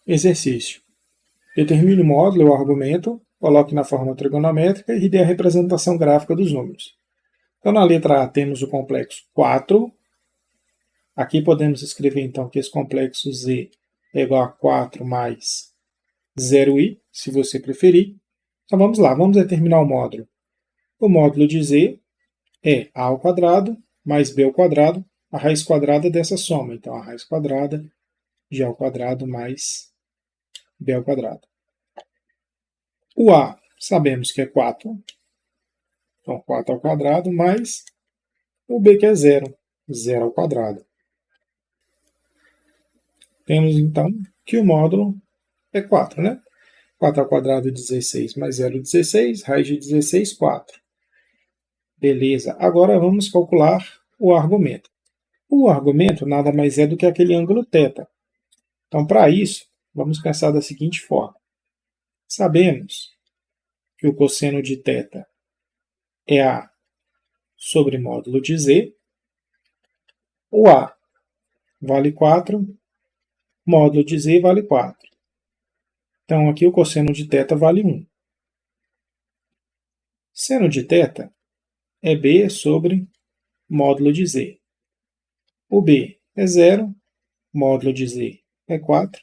Exercício. Determine o módulo ou argumento, coloque na forma trigonométrica e dê a representação gráfica dos números. Então, na letra A temos o complexo 4. Aqui podemos escrever, então, que esse complexo Z é igual a 4 mais 0i, se você preferir. Então, vamos lá, vamos determinar o módulo. O módulo de Z é a ao quadrado mais b ao quadrado, a raiz quadrada dessa soma. Então, a raiz quadrada de a ao quadrado mais b ao quadrado. O A sabemos que é 4. Então, 4 ao quadrado mais o B que é 0. 0 ao quadrado. Temos, então, que o módulo é 4, né? 4 ao quadrado, 16, mais 0, 16. Raiz de 16, 4. Beleza. Agora vamos calcular o argumento. O argumento nada mais é do que aquele ângulo θ. Então, para isso, vamos pensar da seguinte forma. Sabemos que o cosseno de θ é A sobre módulo de Z. O A vale 4, módulo de Z vale 4. Então, aqui o cosseno de θ vale 1. Seno de θ é B sobre módulo de Z. O B é 0, módulo de Z é 4.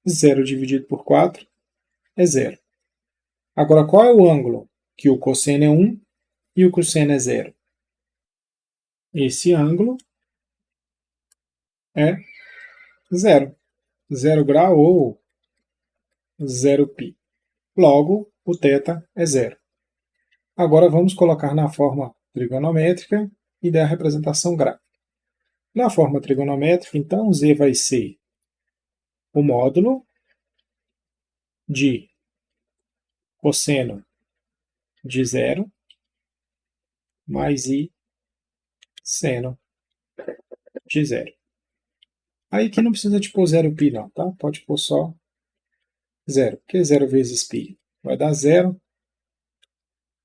0 dividido por 4 é 0. Agora, qual é o ângulo? Que o cosseno é 1 e o cosseno é 0. Esse ângulo é 0. 0 grau ou 0π. Logo, o θ é 0. Agora vamos colocar na forma trigonométrica e dar a representação gráfica. Na forma trigonométrica, então, Z vai ser o módulo de cosseno de 0 mais I seno de 0. Aí aqui não precisa de pôr 0π não, tá? Pode pôr só 0, porque 0 vezes π vai dar 0.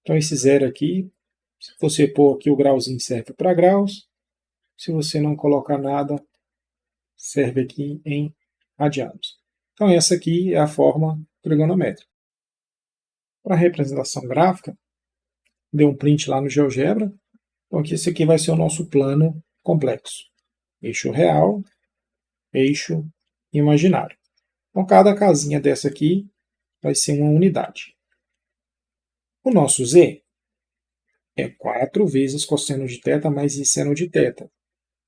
Então esse 0 aqui, se você pôr aqui o grauzinho serve para graus, se você não colocar nada, serve aqui em radianos. Então essa aqui é a forma trigonométrica. Para a representação gráfica, deu um print lá no GeoGebra. Então aqui esse aqui vai ser o nosso plano complexo. Eixo real, eixo imaginário. Então cada casinha dessa aqui vai ser uma unidade. O nosso Z é 4 vezes cosseno de θ mais I seno de θ.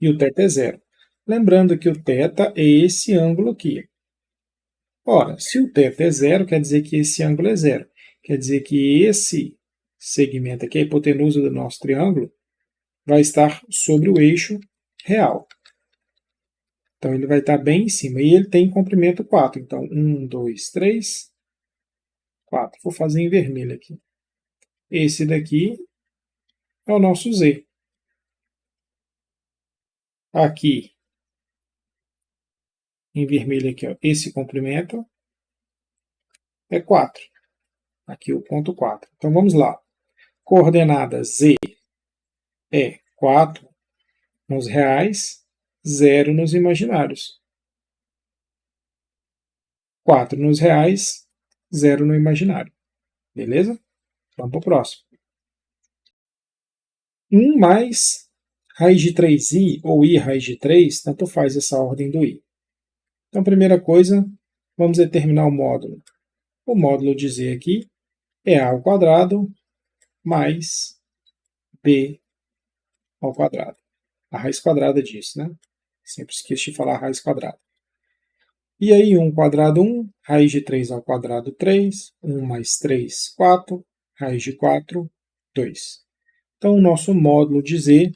E o θ é 0. Lembrando que o θ é esse ângulo aqui. Ora, se o θ é 0, quer dizer que esse ângulo é 0. Quer dizer que esse segmento aqui, a hipotenusa do nosso triângulo, vai estar sobre o eixo real. Então, ele vai estar bem em cima. E ele tem comprimento 4. Então, 1, 2, 3, 4. Vou fazer em vermelho aqui. Esse daqui é o nosso Z. Aqui, em vermelho aqui, ó, esse comprimento é 4. Aqui o ponto 4. Então, vamos lá. Coordenada Z é 4 nos reais, 0 nos imaginários. 4 nos reais, 0 no imaginário. Beleza? Vamos para o próximo. 1 mais raiz de 3i ou i raiz de 3, tanto faz essa ordem do i. Então, primeira coisa, vamos determinar o módulo. O módulo de z aqui é a ao quadrado mais b ao quadrado. A raiz quadrada disso, né? Sempre esqueci de falar a raiz quadrada. E aí, 1 quadrado, 1, raiz de 3 ao quadrado, 3, 1 mais 3, 4, raiz de 4, 2. Então, o nosso módulo de z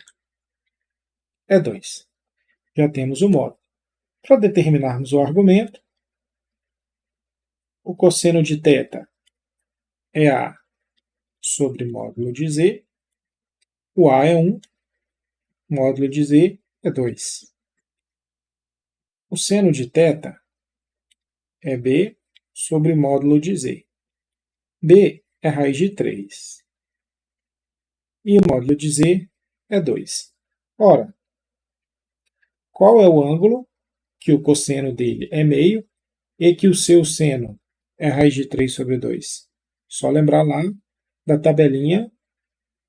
é 2. Já temos o módulo. Para determinarmos o argumento, o cosseno de θ é A sobre módulo de z, o A é 1, módulo de z é 2. O seno de θ é B sobre módulo de z. B é raiz de 3. E o módulo de z é 2. Ora, qual é o ângulo que o cosseno dele é meio e que o seu seno é raiz de 3 sobre 2. Só lembrar lá da tabelinha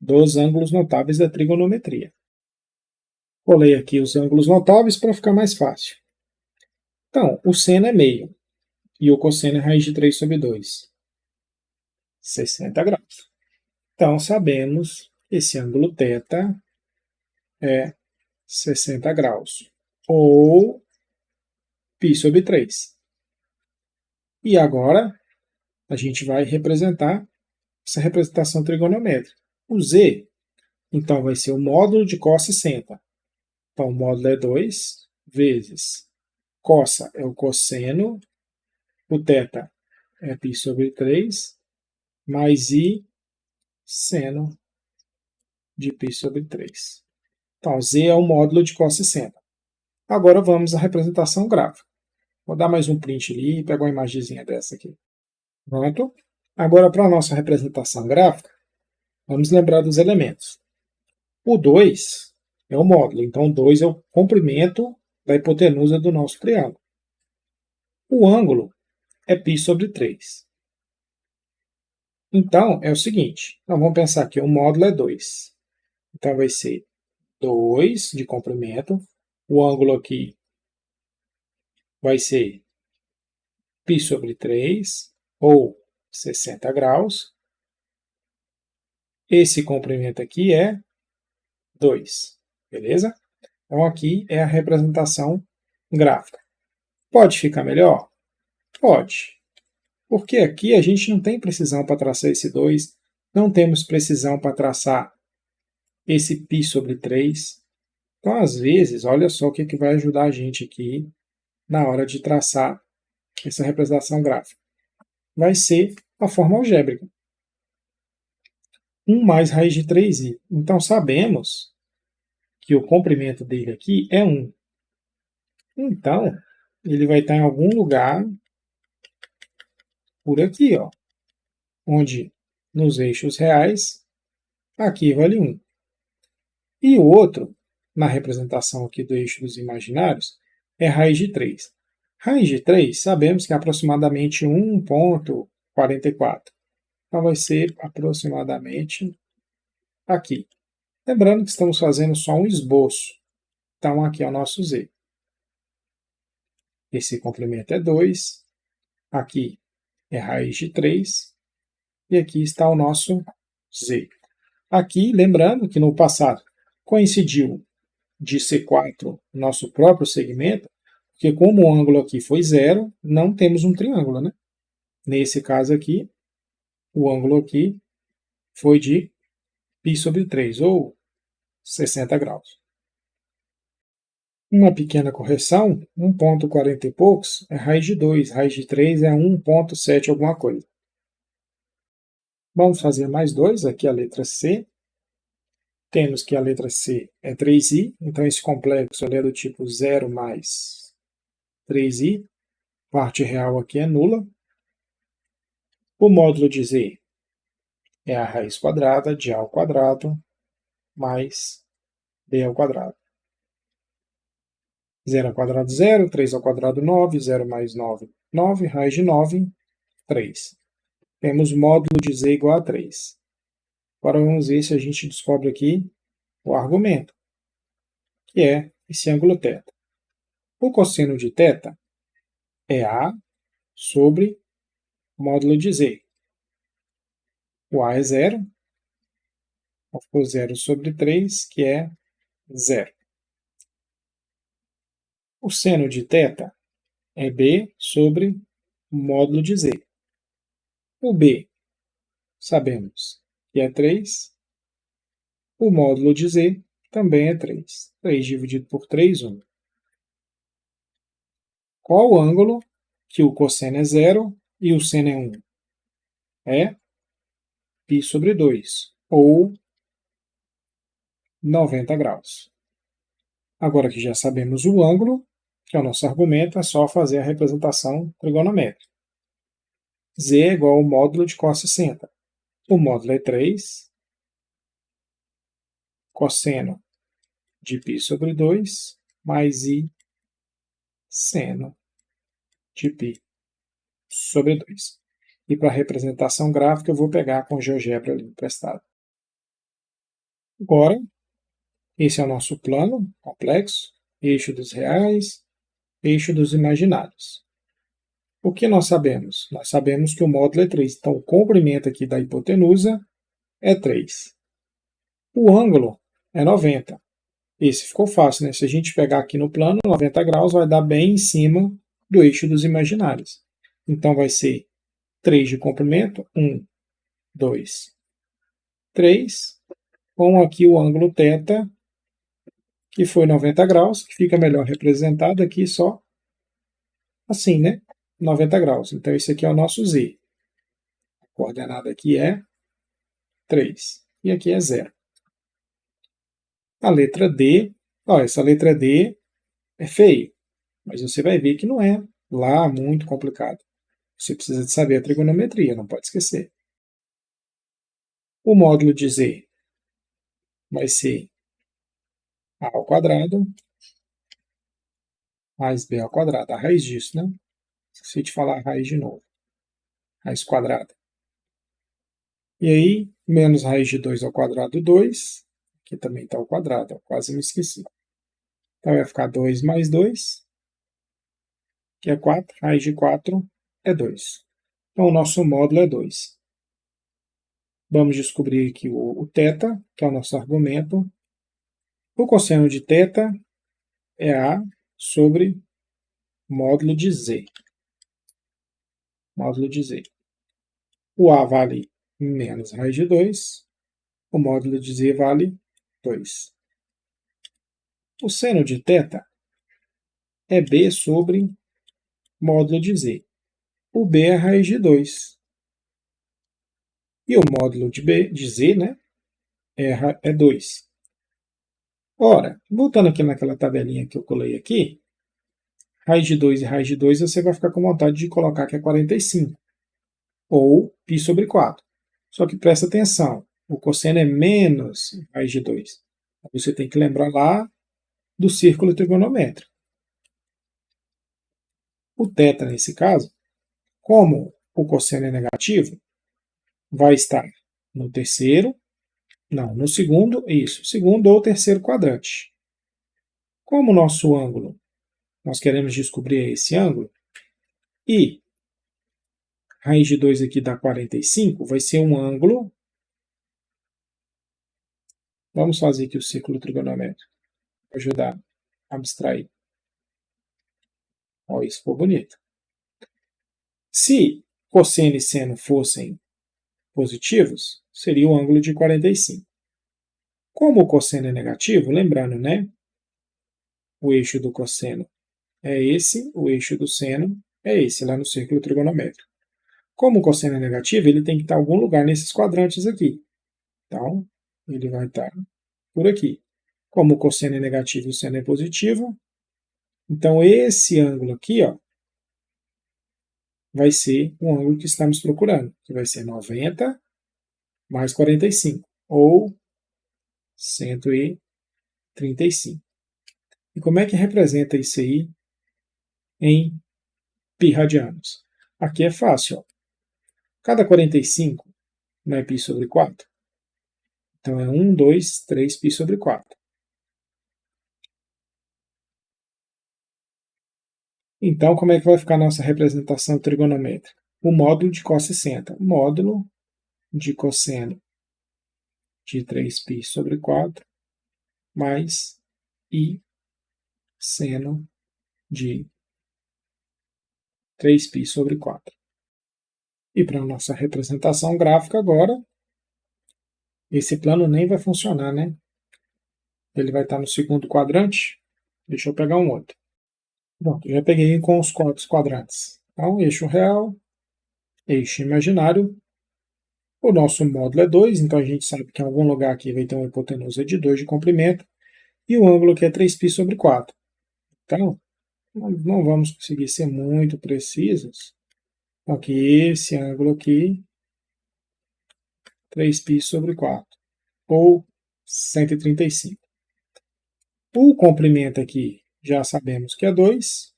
dos ângulos notáveis da trigonometria. Colei aqui os ângulos notáveis para ficar mais fácil. Então, o seno é meio e o cosseno é raiz de 3 sobre 2. 60 graus. Então, sabemos que esse ângulo θ é 60 graus, ou π sobre 3. E agora, a gente vai representar essa representação trigonométrica. O z, então, vai ser o módulo de cos 60. Então, o módulo é 2 vezes cos é o cosseno, o θ é π sobre 3, mais i seno de π sobre 3. Então, z é o módulo de cos 60. Agora vamos à representação gráfica. Vou dar mais um print ali e pegar uma imagenzinha dessa aqui. Pronto. Agora, para a nossa representação gráfica, vamos lembrar dos elementos. O 2 é o módulo, então o 2 é o comprimento da hipotenusa do nosso triângulo. O ângulo é π sobre 3. Então, é o seguinte, então vamos pensar que o módulo é 2. Então, vai ser 2 de comprimento. O ângulo aqui vai ser π sobre 3, ou 60 graus. Esse comprimento aqui é 2, beleza? Então, aqui é a representação gráfica. Pode ficar melhor? Pode. Porque aqui a gente não tem precisão para traçar esse 2, não temos precisão para traçar esse π sobre 3. Então, às vezes, olha só o que vai ajudar a gente aqui na hora de traçar essa representação gráfica. Vai ser a forma algébrica. 1 mais raiz de 3i. Então, sabemos que o comprimento dele aqui é 1. Então, ele vai estar em algum lugar por aqui, ó, onde nos eixos reais, aqui vale 1. E o outro, na representação aqui do eixo dos imaginários, é raiz de 3. Raiz de 3, sabemos que é aproximadamente 1,44. Então, vai ser aproximadamente aqui. Lembrando que estamos fazendo só um esboço. Então, aqui é o nosso z. Esse comprimento é 2. Aqui é raiz de 3. E aqui está o nosso z. Aqui, lembrando que no passado coincidiu de C4 nosso próprio segmento, porque como o ângulo aqui foi 0, não temos um triângulo, né? Nesse caso aqui, o ângulo aqui foi de π sobre 3, ou 60 graus. Uma pequena correção, 1,40 e poucos é raiz de 2, raiz de 3 é 1,7 alguma coisa. Vamos fazer mais dois, aqui a letra C. Temos que a letra C é 3i, então esse complexo é do tipo 0 mais 3i, parte real aqui é nula. O módulo de z é a raiz quadrada de a ao quadrado mais b ao quadrado. 0 ao quadrado, 0, 3 ao quadrado, 9, 0 mais 9, 9, raiz de 9, 3. Temos módulo de z igual a 3. Agora vamos ver se a gente descobre aqui o argumento, que é esse ângulo θ. O cosseno de θ é a sobre módulo de z. O a é 0, ficou 0 sobre 3, que é 0. O seno de θ é b sobre módulo de z. O b, sabemos que é 3. O módulo de z também é 3. 3 dividido por 3, 1. Qual o ângulo que o cosseno é 0 e o seno é 1? É π sobre 2, ou 90 graus. Agora que já sabemos o ângulo, que é o nosso argumento, é só fazer a representação trigonométrica. Z é igual ao módulo de cos 60. O módulo é 3, cosseno de π sobre 2, mais i seno de π sobre 2. E para a representação gráfica eu vou pegar com GeoGebra ali emprestado. Agora, esse é o nosso plano complexo, eixo dos reais, eixo dos imaginários. O que nós sabemos? Nós sabemos que o módulo é 3, então o comprimento aqui da hipotenusa é 3. O ângulo é 90. Esse ficou fácil, né? Se a gente pegar aqui no plano, 90 graus vai dar bem em cima do eixo dos imaginários. Então vai ser 3 de comprimento, 1, 2, 3, com aqui o ângulo θ, que foi 90 graus, que fica melhor representado aqui só assim, né? 90 graus. Então esse aqui é o nosso Z. A coordenada aqui é 3 e aqui é 0. A letra D, ó, essa letra D é feio, mas você vai ver que não é lá muito complicado. Você precisa de saber a trigonometria, não pode esquecer. O módulo de Z vai ser A ao quadrado mais B ao quadrado. A raiz disso, né? Esqueci de falar a raiz de novo. Raiz quadrada. E aí, menos raiz de 2 ao quadrado, 2. Aqui também está ao quadrado, eu quase me esqueci. Então vai ficar 2 mais 2, que é 4. Raiz de 4 é 2. Então o nosso módulo é 2. Vamos descobrir aqui o θ, que é o nosso argumento. O cosseno de θ é A sobre módulo de Z. Módulo de Z. O A vale menos raiz de 2. O módulo de Z vale 2. O seno de θ é B sobre módulo de Z. O B é raiz de 2. E o módulo de Z, né, é 2. Ora, voltando aqui naquela tabelinha que eu colei aqui, raiz de 2 e raiz de 2, você vai ficar com vontade de colocar que é 45. Ou π sobre 4. Só que presta atenção, o cosseno é menos raiz de 2. Você tem que lembrar lá do círculo trigonométrico. O θ, nesse caso, como o cosseno é negativo, vai estar no terceiro, não, no segundo, isso, segundo ou terceiro quadrante. Como o nosso ângulo, nós queremos descobrir esse ângulo, e raiz de 2 aqui dá 45, vai ser um ângulo. Vamos fazer aqui o círculo trigonométrico, para ajudar a abstrair. Olha, isso ficou bonito. Se cosseno e seno fossem positivos, seria o ângulo de 45. Como o cosseno é negativo, lembrando, né? O eixo do cosseno é esse, o eixo do seno é esse, lá no círculo trigonométrico. Como o cosseno é negativo, ele tem que estar em algum lugar nesses quadrantes aqui. Então, ele vai estar por aqui. Como o cosseno é negativo e o seno é positivo, então esse ângulo aqui, ó, vai ser o ângulo que estamos procurando, que vai ser 90 mais 45, ou 135. E como é que representa isso aí em π radianos? Aqui é fácil, ó. Cada 45 não é π sobre 4? Então é 1, 2, 3 π sobre 4. Então, como é que vai ficar a nossa representação trigonométrica? O módulo de cos60. Módulo de cosseno de 3π sobre 4 mais I seno de 3π sobre 4. E para a nossa representação gráfica agora, esse plano nem vai funcionar, né? Ele vai estar no segundo quadrante. Deixa eu pegar um outro. Pronto, já peguei com os quadrantes. Então, eixo real, eixo imaginário. O nosso módulo é 2, então a gente sabe que em algum lugar aqui vai ter uma hipotenusa de 2 de comprimento. E o ângulo aqui é 3π sobre 4. Então, não vamos conseguir ser muito precisos. Aqui, esse ângulo aqui, 3π sobre 4, ou 135. O comprimento aqui, já sabemos que é 2,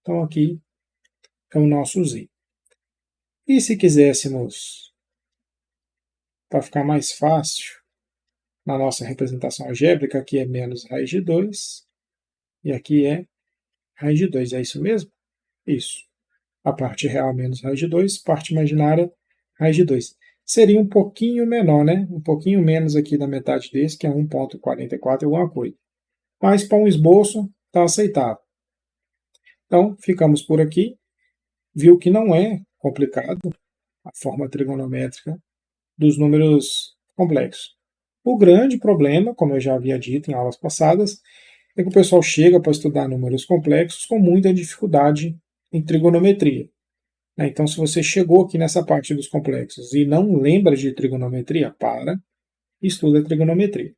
então aqui é o nosso Z. E se quiséssemos, para ficar mais fácil, na nossa representação algébrica, aqui é menos raiz de 2, e aqui é raiz de 2, é isso mesmo? Isso. A parte real menos raiz de 2, parte imaginária raiz de 2. Seria um pouquinho menor, né? Um pouquinho menos aqui da metade desse, que é 1,44 alguma coisa. Mas para um esboço, está aceitável. Então, ficamos por aqui. Viu que não é complicado a forma trigonométrica dos números complexos. O grande problema, como eu já havia dito em aulas passadas, é que o pessoal chega para estudar números complexos com muita dificuldade em trigonometria. Então, se você chegou aqui nessa parte dos complexos e não lembra de trigonometria, para, estuda trigonometria.